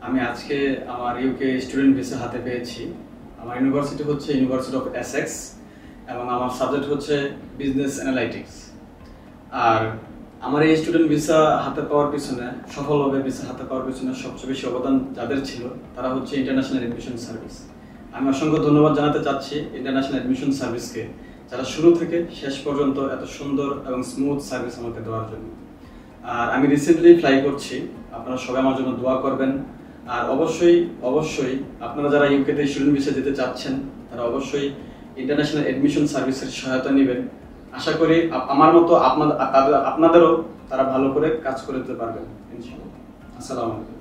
আমি আজকে আমার ইউকে স্টুডেন্ট ভিসা হাতে পেয়েছি। আমার ইউনিভার্সিটি হচ্ছে ইউনিভার্সিটি অফ এসেক্স এবং আমার সাবজেক্ট হচ্ছে বিজনেস অ্যানালাইটিক্স। আর আমার এই স্টুডেন্ট ভিসা হাতে পাওয়ার পিছনে, সফলভাবে ভিসা হাতে পাওয়ার পিছনে সবচেয়ে বেশি অবদান যাদের ছিল তারা হচ্ছে ইন্টারন্যাশনাল অ্যাডমিশন সার্ভিস। আমি অসংখ্য ধন্যবাদ জানাতে চাচ্ছি ইন্টারন্যাশনাল অ্যাডমিশন সার্ভিসকে, যারা শুরু থেকে শেষ পর্যন্ত এত সুন্দর এবং স্মুথ সার্ভিস আমাকে দেওয়ার জন্য। আর আমি রিসেন্টলি ফ্লাই করছি, আপনারা সবাই আমার জন্য দোয়া করবেন। আর অবশ্যই আপনারা যারা ইউকেতে স্টুডেন্ট ভিসা যেতে চাচ্ছেন তারা অবশ্যই ইন্টারন্যাশনাল অ্যাডমিশন সার্ভিসের সহায়তা নেবেন। আশা করি আমার মতো আপনাদেরও তারা ভালো করে কাজ করে দিতে পারবেন ইনশাআল্লাহ। আসসালামু আলাইকুম।